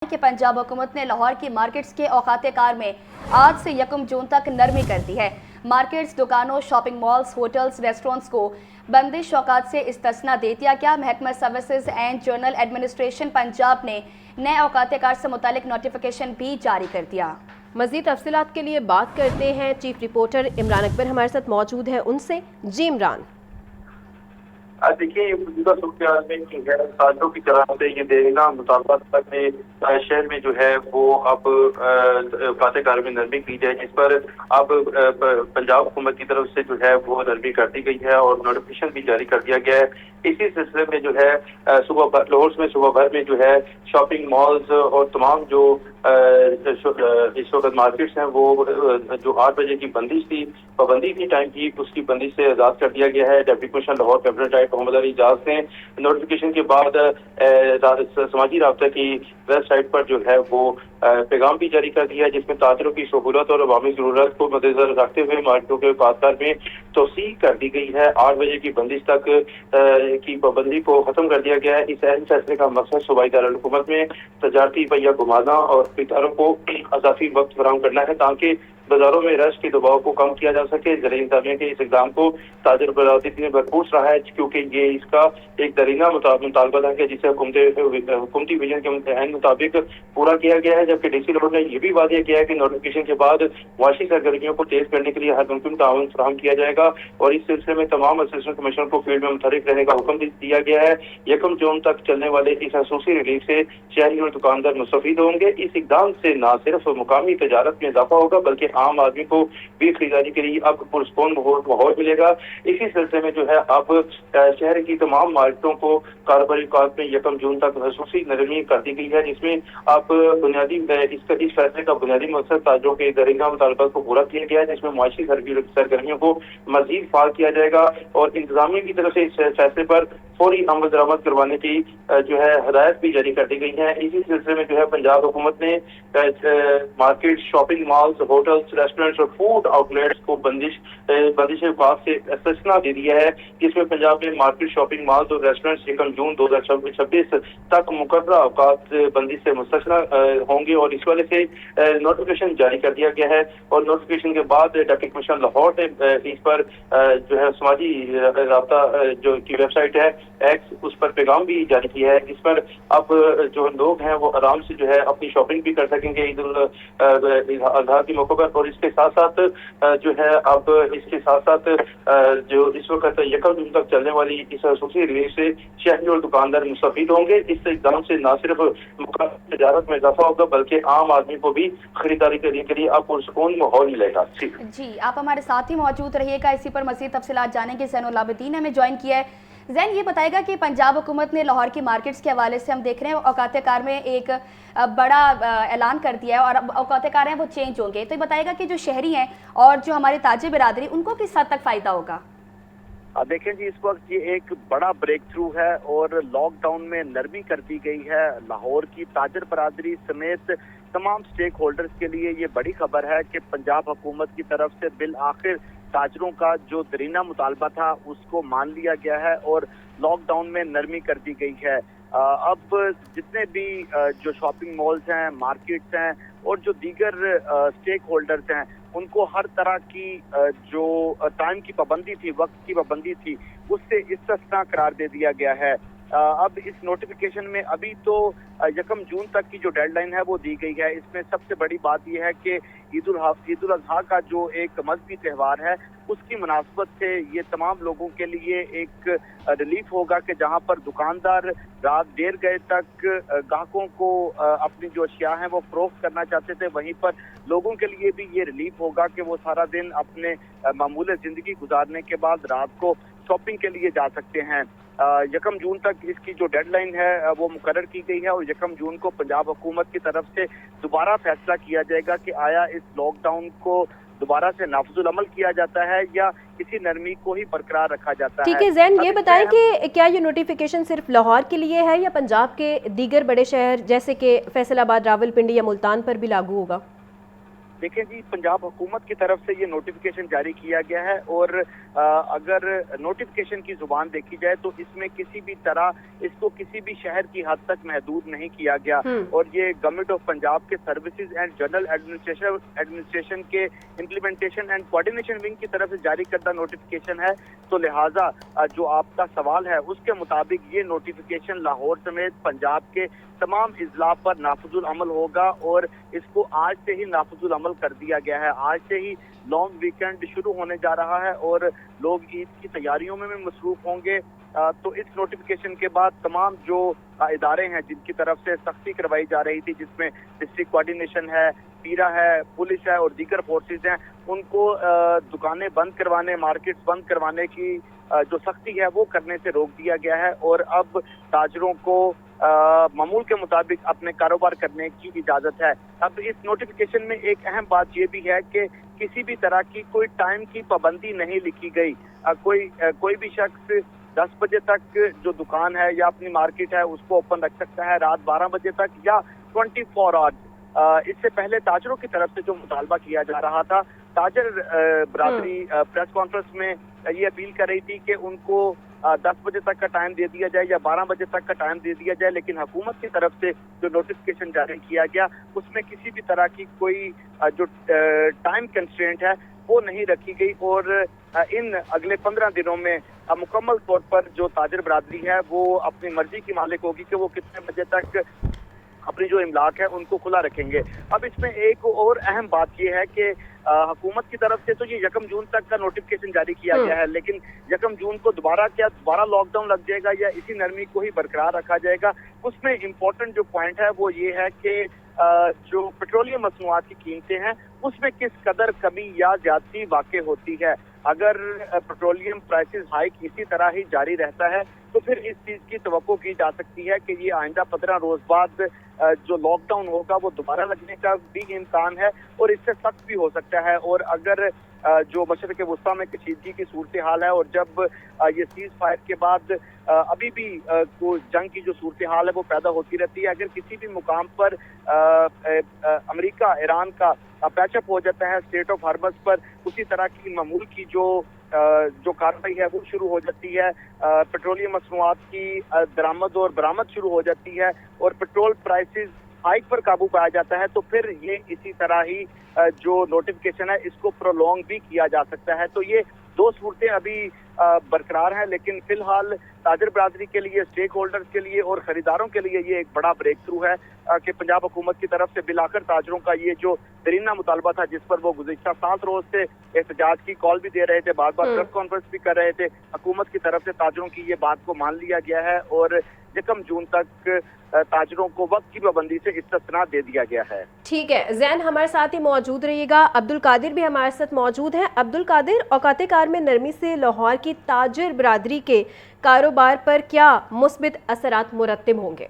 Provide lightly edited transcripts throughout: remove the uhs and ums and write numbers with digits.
کہ پنجاب حکومت نے لاہور کی مارکیٹس کے اوقات کار میں آج سے 1 جون تک نرمی کر دی ہے۔ مارکیٹس، دکانوں، شاپنگ مالز، ہوٹلز، ریسٹورنٹس کو بندش اوقات سے استثناء دے دیا گیا۔ محکمہ services and general administration Punjab نے نئے اوقات کار سے متعلق نوٹیفیکیشن بھی جاری کر دیا۔ مزید تفصیلات کے لیے بات کرتے ہیں چیف رپورٹر عمران اکبر ہمارے ساتھ موجود ہیں، ان سے۔ جی عمران، دیکھیے یہ موجودہ صورتحال میں غیر سازوں کی طرف سے یہ دیرینہ مطالبات تک میں شہر میں جو ہے وہ اب اوقات کار میں نرمی کی جائے، جس پر اب پنجاب حکومت کی طرف سے جو ہے وہ نرمی کر دی گئی ہے اور نوٹیفیکیشن بھی جاری کر دیا گیا ہے۔ اسی سلسلے میں جو ہے لاہور میں صبح بھر میں جو ہے شاپنگ مالز اور تمام جو اس وقت مارکیٹس ہیں وہ جو 8 بجے کی بندش تھی، پابندی کی ٹائم کی، اس کی بندش سے آزاد کر دیا گیا ہے۔ Deputy commissioner Lahore cabinet director Muhammad Ali Ijaz نے نوٹیفیکیشن کے بعد سماجی رابطہ کی ویب سائٹ پر جو ہے وہ پیغام بھی جاری کر دیا ہے، جس میں تاجروں کی سہولت اور عوامی ضرورت کو مد نظر رکھتے ہوئے مارکیٹوں کے اوقات کار میں توسیع کر دی گئی ہے۔ 8 بجے کی بندش تک کی پابندی کو ختم کر دیا گیا ہے۔ اس اہم فیصلے کا مقصد صوبائی دارالحکومت میں تجارتی پہیہ گھمانا اور خریداروں کو اضافی وقت فراہم کرنا ہے تاکہ بازاروں میں رش کے دباؤ کو کم کیا جا سکے۔ ضلع انتظامیہ کے اس اقدام کو تاجر برادری نے بھرپور سراہا ہے، کیونکہ یہ اس کا ایک درینہ مطالبہ ہے جسے حکومتی ویژن کے عین مطابق پورا کیا گیا ہے، جبکہ ڈی سی لاہور نے یہ بھی واضح کیا ہے کہ نوٹیفیکیشن کے بعد معاشی سرگرمیوں کو تیز کرنے کے لیے ہر ممکن تعاون فراہم کیا جائے گا اور اس سلسلے میں تمام اسسٹنٹ کمشنر کو فیلڈ میں متحرک رہنے کا حکم دیا گیا ہے۔ 1 جون تک چلنے والے اس خصوصی ریلیف سے شہری اور دکاندار مستفید ہوں گے۔ اس اقدام سے نہ صرف مقامی تجارت میں اضافہ ہوگا بلکہ عام آدمی کو بھی خریداری کے لیے اب پرسکون ماحول ملے گا۔ اسی سلسلے میں جو ہے اب شہر کی تمام مارکیٹوں کو کاروباری اوقات میں 1 جون تک خصوصی نرمی کر دی گئی ہے، جس میں اب اس فیصلے کا بنیادی مقصد تاجروں کے درینہ مطالبات کو پورا کیا گیا ہے، جس میں معاشی سرگرمیوں کو مزید فعال کیا جائے گا اور انتظامیہ کی طرف سے اس فیصلے پر فوری عمل درآمد کروانے کی جو ہے ہدایت بھی جاری کر دی گئی ہے۔ اسی سلسلے میں جو ہے پنجاب حکومت نے market, shopping malls, hotels, restaurants اور فوڈ آؤٹ لیٹس کو بندش اوقات سے استثناء دے دیا ہے، جس میں پنجاب میں مارکیٹ، شاپنگ مالز اور ریسٹورینٹس 1 جون 2026 تک مقررہ اوقات بندش سے مستثنیٰ ہوں گے اور اس والے سے نوٹیفیکیشن جاری کر دیا گیا ہے۔ اور نوٹیفیکیشن کے بعد ڈپٹی کمشنر لاہور نے اس پر جو ہے سماجی رابطہ جو کی ویب سائٹ ہے ایکس، اس پر پیغام بھی جاری کیا ہے، جس پر اب جو لوگ ہیں وہ آرام سے جو ہے اپنی شاپنگ بھی کر سکیں گے عید الاضحیٰ کے موقع پر۔ اور اس کے ساتھ ساتھ جو ہے اب اس کے ساتھ ساتھ جو اس وقت 1 جون تک چلنے والی اس خصوصی ریلیف سے شہری اور دکاندار مستفید ہوں گے۔ اس اقدام سے نہ صرف مقامی تجارت میں اضافہ ہوگا بلکہ عام آدمی کو بھی خریداری کرنے کے لیے اب پرسکون ماحول ملے گا۔ جی، آپ ہمارے ساتھ ہی موجود رہیے گا، اسی پر مزید تفصیلات جانیں گے۔ زین العابدین ہمیں جوائن کیا ہے۔ زین، یہ بتائے گا کہ پنجاب حکومت نے لاہور کی مارکیٹس کے حوالے سے ہم دیکھ رہے ہیں اوقات کار میں ایک بڑا اعلان کر دیا ہے اور اوقات کار ہیں وہ چینج ہوں گے، تو یہ بتائے گا کہ جو شہری ہیں اور جو ہمارے تاجر برادری ان کو کس حد تک فائدہ ہوگا؟ دیکھیں جی، اس وقت یہ ایک بڑا بریک تھرو ہے اور لاک ڈاؤن میں نرمی کر دی گئی ہے۔ لاہور کی تاجر برادری سمیت تمام سٹیک ہولڈرز کے لیے یہ بڑی خبر ہے کہ پنجاب حکومت کی طرف سے بالآخر تاجروں کا جو درینہ مطالبہ تھا اس کو مان لیا گیا ہے اور لاک ڈاؤن میں نرمی کر دی گئی ہے۔ اب جتنے بھی جو شاپنگ مالز ہیں، مارکیٹس ہیں اور جو دیگر سٹیک ہولڈرز ہیں، ان کو ہر طرح کی جو ٹائم کی پابندی تھی، وقت کی پابندی تھی، اس سے استثناء قرار دے دیا گیا ہے۔ اب اس نوٹیفیکیشن میں ابھی تو 1 جون تک کی جو ڈیڈ لائن ہے وہ دی گئی ہے۔ اس میں سب سے بڑی بات یہ ہے کہ عید الاضحیٰ کا جو ایک مذہبی تہوار ہے اس کی مناسبت سے یہ تمام لوگوں کے لیے ایک ریلیف ہوگا کہ جہاں پر دکاندار رات دیر گئے تک گاہکوں کو اپنی جو اشیاء ہیں وہ فروخت کرنا چاہتے تھے، وہیں پر لوگوں کے لیے بھی یہ ریلیف ہوگا کہ وہ سارا دن اپنے معمول زندگی گزارنے کے بعد رات کو شاپنگ کے لیے جا سکتے ہیں۔ 1 جون تک اس کی جو ڈیڈ لائن ہے وہ مقرر کی گئی ہے اور 1 جون کو پنجاب حکومت کی طرف سے دوبارہ فیصلہ کیا جائے گا کہ آیا اس لاک ڈاؤن کو دوبارہ سے نافذ العمل کیا جاتا ہے یا کسی نرمی کو ہی برقرار رکھا جاتا ہے۔ ٹھیک ہے زین، یہ بتائیں کہ کیا یہ نوٹیفیکیشن صرف لاہور کے لیے ہے یا پنجاب کے دیگر بڑے شہر جیسے کہ فیصل آباد، راولپنڈی یا ملتان پر بھی لاگو ہوگا؟ देखें जी, पंजाब हुकूमत की तरफ से ये नोटिफिकेशन जारी किया गया है और अगर नोटिफिकेशन की जुबान देखी जाए तो इसमें किसी भी तरह इसको किसी भी शहर की हद तक महदूद नहीं किया गया और ये गवर्नमेंट ऑफ पंजाब के सर्विसेज एंड जनरल एडमिनिस्ट्रेशन के इम्प्लीमेंटेशन एंड कोऑर्डिनेशन विंग की तरफ से जारी करदा नोटिफिकेशन है। तो लिहाजा जो आपका सवाल है उसके मुताबिक ये नोटिफिकेशन लाहौर समेत पंजाब के तमाम इजला पर नाफिजुल अमल होगा और इसको आज से ही नाफिजुल अमल कर दिया गया है। आज से ही लॉन्ग वीकेंड शुरू होने जा रहा है और लोग ईद की तैयारियों में भी मसरूफ होंगे। तो इस नोटिफिकेशन के बाद तमाम जो इदारे हैं जिनकी तरफ से सख्ती करवाई जा रही थी, जिसमें डिस्ट्रिक्ट कोऑर्डिनेशन है, पीरा है, पुलिस है और दीगर फोर्सेज हैं, उनको दुकानें बंद करवाने, मार्केट्स बंद करवाने की जो सख्ती है वो करने से रोक दिया गया है और अब ताजरों को मामूल के मुताबिक अपने कारोबार करने की इजाजत है। अब इस नोटिफिकेशन में एक अहम बात ये भी है कि किसी भी तरह की कोई टाइम की पाबंदी नहीं लिखी गई। कोई भी शख्स 10 बजे तक जो दुकान है या अपनी मार्केट है उसको ओपन रख सकता है, रात 12 बजे तक या 24 आवर्स। इससे पहले ताजरों की तरफ से जो मुतालबा किया जा रहा था, ताजर बरादरी प्रेस कॉन्फ्रेंस में ये अपील कर रही थी कि उनको 10 बजे तक का टाइम दे दिया जाए या 12 बजे तक का टाइम दे दिया जाए, लेकिन हुकूमत की तरफ से जो नोटिफिकेशन जारी किया गया उसमें किसी भी तरह की कोई जो टाइम कंस्ट्रेंट है वो नहीं रखी गई और इन अगले 15 दिनों में मुकम्मल तौर पर जो ताजर बरादरी है वो अपनी मर्जी की मालिक होगी कि वो कितने बजे तक अपनी जो इमलाक है उनको खुला रखेंगे। अब इसमें एक और अहम बात यह है कि हुकूमत की तरफ से तो ये 1 जून तक का नोटिफिकेशन जारी किया गया है, लेकिन 1 जून को दोबारा लॉकडाउन लग जाएगा या इसी नरमी को ही बरकरार रखा जाएगा। उसमें इम्पोर्टेंट जो पॉइंट है वो ये है कि जो पेट्रोलियम मसनूआत की कीमतें हैं उसमें किस कदर कमी या ज्यादती वाक़ई होती है। अगर पेट्रोलियम प्राइसेस हाइक इसी तरह ही जारी रहता है तो फिर इस चीज की तवक्को की जा सकती है कि ये आइंदा 15 रोज बाद जो लॉकडाउन होगा वो दोबारा लगने का भी इम्कान है और इससे सख्त भी हो सकता है। और अगर जो मशरक़ वुस्ता में कशीदगी की सूरत हाल है और जब ये सीज फायर के बाद अभी भी जंग की जो सूरत हाल है वो पैदा होती रहती है, अगर किसी भी मुकाम पर अमेरिका ईरान का पैचअप हो जाता है स्टेट ऑफ हार्मस पर, उसी तरह की मामूल की जो कार्रवाई है वो शुरू हो जाती है, पेट्रोलियम मसनूआत की दरामद और बरामद शुरू हो जाती है और पेट्रोल प्राइसेस हाइक पर काबू पाया जाता है, तो फिर ये इसी तरह ही जो नोटिफिकेशन है इसको प्रोलॉन्ग भी किया जा सकता है। तो ये दो सूरतें अभी बरकरार हैं, लेकिन फिलहाल ताजर बरादरी के लिए, स्टेक होल्डर्स के लिए और खरीदारों के लिए ये एक बड़ा ब्रेक थ्रू है कि पंजाब हुकूमत की तरफ से बिलाकर ताजरों का ये जो दरीना मुतालबा था जिस पर वो गुज़िश्ता 7 रोज से एहतजाज की कॉल भी दे रहे थे, बार बार प्रेस कॉन्फ्रेंस भी कर रहे थे, हुकूमत की तरफ से ताजरों की ये बात को मान लिया गया है और 1 जून तक ताजरों को वक्त की पाबंदी से इस्तिस्ना दे दिया गया है। ठीक है ज़ैन, हमारे साथ ही मौजूद रहिएगा। अब्दुल कादिर भी हमारे साथ मौजूद हैं। अब्दुल कादिर, औकात कार में नरमी से लाहौर की ताजर बरादरी के कारोबार पर क्या मुस्बित असरात मुरत्तिब होंगे?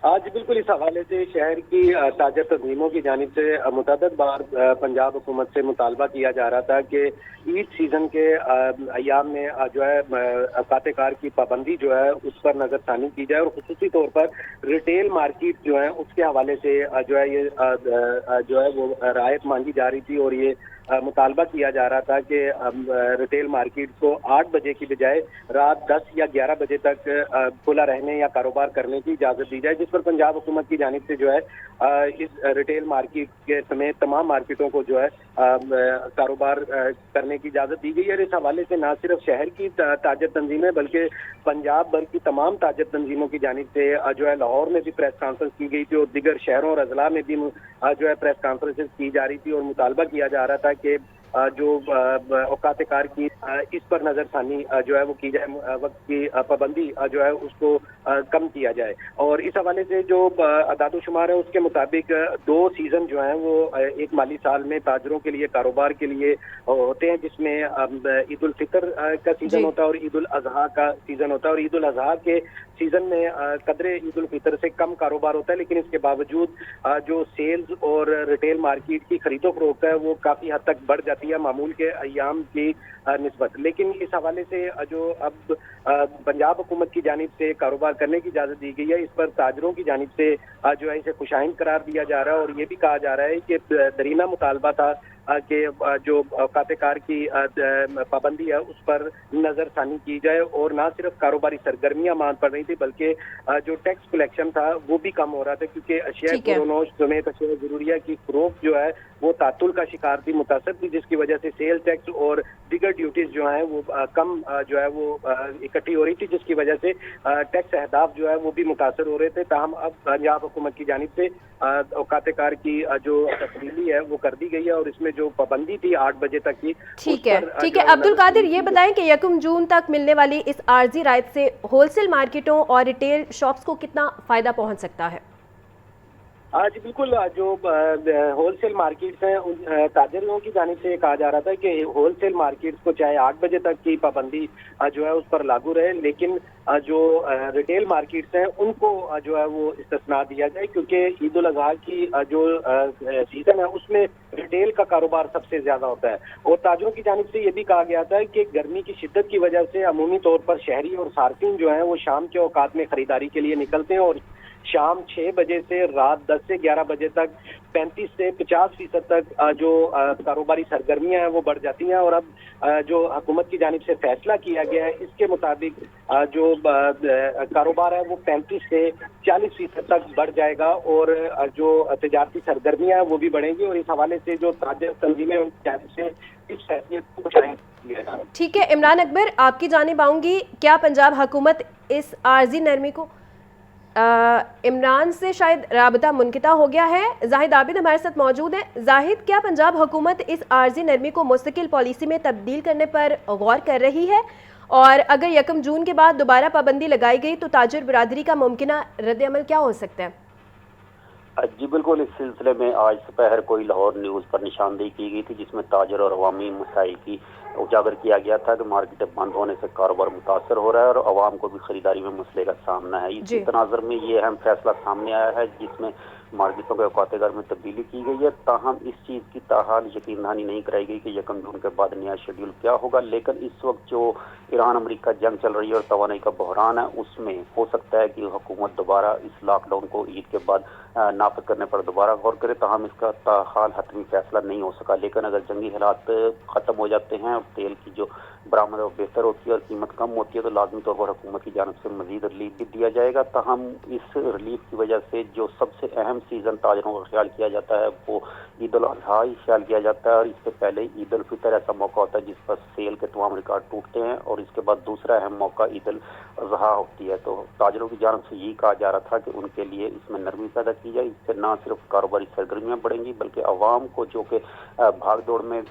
आज बिल्कुल इस हवाले से शहर की ताजर तंजीमों की जानिब से मुतअद्दिद बार पंजाब हुकूमत से मुतालबा किया जा रहा था कि ईद सीजन के अयाम में जो है औकात कार की पाबंदी जो है उस पर नजरसानी की जाए और खुसूसी तौर पर रिटेल मार्केट जो है उसके हवाले से जो है ये जो है वो रायत मांगी जा रही थी और ये मुतालबा किया जा रहा था कि रिटेल मार्केट को 8 बजे की बजाय रात 10 या 11 बजे तक खुला रहने या कारोबार करने की इजाज़त दी जाए, जिस पर पंजाब हुकूमत की जानिब से जो है इस रिटेल मार्केट के समेत तमाम मार्केटों को जो है कारोबार करने की इजाज़त दी गई है। इस हवाले से न सिर्फ शहर की ताजर तंजीमें बल्कि पंजाब भर की तमाम ताजर तंजीमों की जानिब से जो है लाहौर में भी प्रेस कॉन्फ्रेंस की गई थी और दीगर शहरों और अजला में भी जो है प्रेस कॉन्फ्रेंसेस की जा रही थी और मुतालबा किया जा रहा था कि जो औकात कार की इस पर नजरसानी जो है वो की जाए, वक्त की पाबंदी जो है उसको कम किया जाए। और इस हवाले से जो अदाद शुमार है उसके मुताबिक 2 सीजन जो हैं वो एक माली साल में ताजरों के लिए, कारोबार के लिए होते हैं, जिसमें ईद उल फितर का सीजन होता है और ईद उल अजहा का सीजन होता है। और ईद उल अजहा के सीजन में कदरे ईद उल फितर से कम कारोबार होता है, लेकिन इसके बावजूद जो सेल्स और रिटेल मार्केट की खरीदो फरोख्त है वो काफी हद तक बढ़ जाती जाती है मामूल के अय्याम की निस्बत। लेकिन इस हवाले से जो अब पंजाब हुकूमत की जानिब से कारोबार करने की इजाज़त दी गई है, इस पर ताजरों की जानिब से जो है इसे खुशाइन करार दिया जा रहा है, और ये भी कहा जा रहा है कि दरीना मुतालबा था कि जो औकात-ए-कार की पाबंदी है उस पर नज़रसानी की जाए, और ना सिर्फ कारोबारी सरगर्मियां मान पड़ रही थी बल्कि जो टैक्स कलेक्शन था वो भी कम हो रहा था, क्योंकि अशिया फ़रोनोश समेत अशिया ज़रूरिया की फ़रोख्त जो है वो तातुल का शिकार थी, मुतासर थी, जिसकी वजह से सेल टैक्स और दीगर ड्यूटीज जो हैं वो कम जो है वो इकट्ठी हो रही थी, जिसकी वजह से टैक्स अहदाफ जो है वो भी मुतासर हो रहे थे। ताहम अब पंजाब हुकूमत की जानिब से औकात-ए-कार की जो तब्दीली है वो कर दी गई है, और इसमें जो पाबंदी थी 8 बजे तक की। ठीक है अब्दुल कादिर, ये बताएं कि 1 जून तक मिलने वाली इस आर्जी रायत से होलसेल मार्केटों और रिटेल शॉप्स को कितना फायदा पहुंच सकता है? आज बिल्कुल जो होलसेल मार्केट्स हैं उन ताजरों की जानिब से कहा जा रहा था कि होलसेल मार्केट्स को चाहे 8 बजे तक की पाबंदी जो है उस पर लागू रहे, लेकिन जो रिटेल मार्केट्स हैं उनको जो है वो इस्तिस्ना दिया जाए, क्योंकि ईद उल अज़हा की जो सीजन है उसमें रिटेल का कारोबार सबसे ज्यादा होता है। और ताजरों की जानिब से ये भी कहा गया था कि गर्मी की शिद्दत की वजह से अमूमी तौर पर शहरी और सार्फिन जो है वो शाम के औकात में खरीदारी के लिए निकलते हैं, और शाम 6 बजे से रात 10 से 11 बजे तक 35 से 50% तक जो कारोबारी सरगर्मियां हैं वो बढ़ जाती हैं। और अब जो हुकूमत की जानिब से फैसला किया गया है इसके मुताबिक जो कारोबार है वो 35 से 40% तक बढ़ जाएगा, और जो तजारती सरगर्मियां हैं वो भी बढ़ेंगी, और इस हवाले से जो ताजर तंजीमें उनकी जानिब से इस फैसले को शामिल किया जा रहा है। ठीक है इमरान अकबर, आपकी जानिब आऊंगी। क्या पंजाब हुकूमत इस आर्जी नरमी को इमरान से शायद राबता मुनक़िता हो गया है। जाहिद आबिद हमारे साथ मौजूद है। जाहिद, क्या पंजाब हुकूमत इस आर्जी नरमी को मुस्तकिल पॉलिसी में तब्दील करने पर गौर कर रही है? और अगर 1 जून के बाद दोबारा पाबंदी लगाई गई तो ताजिर बिरादरी का मुमकिना रद्द-ए-अमल क्या हो सकता है? जी बिल्कुल, इस सिलसिले में आज दोपहर कोई लाहौर न्यूज़ पर निशानदेही की गई थी, जिसमें ताजर और अवामी मसाइल की उजागर किया गया था कि मार्केटें बंद होने से कारोबार मुतासर हो रहा है और अवाम को भी खरीदारी में मसले का सामना है। इसी तनाज़र में ये अहम फैसला सामने आया है जिसमें मार्केटों के औकात-ए-कार में तब्दीली की गई है। ताहम इस चीज़ की ताहाल यकीन दहानी नहीं कराई गई कि 1 जून के बाद नया शेड्यूल क्या होगा, लेकिन इस वक्त जो ईरान अमेरिका जंग चल रही है और तवानाई का बहरान है, उसमें हो सकता है कि हुकूमत दोबारा इस लॉकडाउन को ईद के बाद नाफिज करने पर दोबारा गौर करे। ताहम इसका ताहाल हतमी फैसला नहीं हो सका, लेकिन अगर जंगी हालात ख़त्म हो जाते हैं और तेल की जो बरामद बेहतर होती है और कीमत कम होती है तो लाजमी तौर पर हुकूमत की जानिब से मजीद रिलीफ भी दिया जाएगा। ताहम इस रिलीफ की वजह से जो सबसे अहम सीज़न ताजरों का ख्याल किया जाता है वो ईद उल अज़हा ही ख्याल किया जाता है, और इससे पहले ईद उल फितर ऐसा मौका होता है जिस पर सेल के तमाम रिकॉर्ड टूटते हैं, और इसके बाद दूसरा अहम मौका ईद उल अज़हा होती है। तो ताजरों की जानिब से यही कहा जा रहा था कि उनके लिए इसमें नरमी पैदा की जाए। इससे न सिर्फ कारोबारी सरगर्मियाँ बढ़ेंगी बल्कि आवाम को जो कि भाग दौड़ में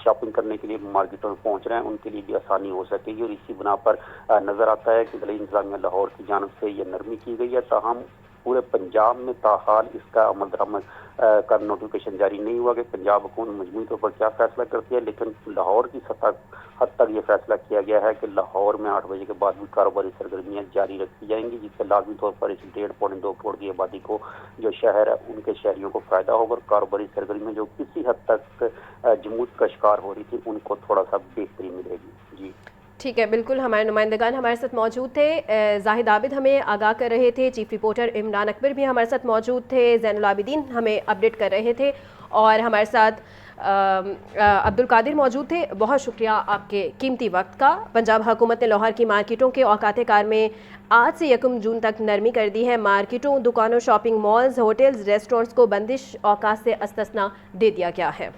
शॉपिंग करने के लिए मार्केटों में पहुँच रहे हैं उनके लिए भी आसानी हो सकेगी, और इसी बिना पर नज़र आता है कि ज़िला इंतज़ामिया लाहौर की जानिब से ये नरमी की गई है। ताहम पूरे पंजाब में ताहाल इसका अमल दरामद का नोटिफिकेशन जारी नहीं हुआ कि पंजाब हुकूमत मजमूई तौर पर क्या फैसला करती है, लेकिन लाहौर की सतह हद तक ये फैसला किया गया है कि लाहौर में 8 बजे के बाद भी कारोबारी सरगर्मियाँ जारी रखी जाएंगी, जिससे लाजमी तौर पर इस 1.5-2 करोड़ की आबादी को जो शहर है उनके शहरियों को फ़ायदा होगा, और कारोबारी सरगर्मियाँ जो किसी हद तक जमूद का शिकार हो रही थी उनको थोड़ा सा बेहतरी मिलेगी। जी ठीक है, बिल्कुल हमारे नुमाइंदगान हमारे साथ मौजूद थे। जाहिद आबिद हमें आगाह कर रहे थे, चीफ रिपोर्टर इमरान अकबर भी हमारे साथ मौजूद थे, ज़ैनुल आबिदीन हमें अपडेट कर रहे थे, और हमारे साथ अब्दुल कादिर मौजूद थे। बहुत शुक्रिया आपके कीमती वक्त का। पंजाब हुकूमत ने लाहौर की मार्केटों के औकात-ए-कार में आज से 1 जून तक नरमी कर दी है। मार्केटों, दुकानों, शॉपिंग मॉल्स, होटल्स, रेस्टोरेंट्स को बंदिश औकात से इस्तिस्ना दे दिया गया है।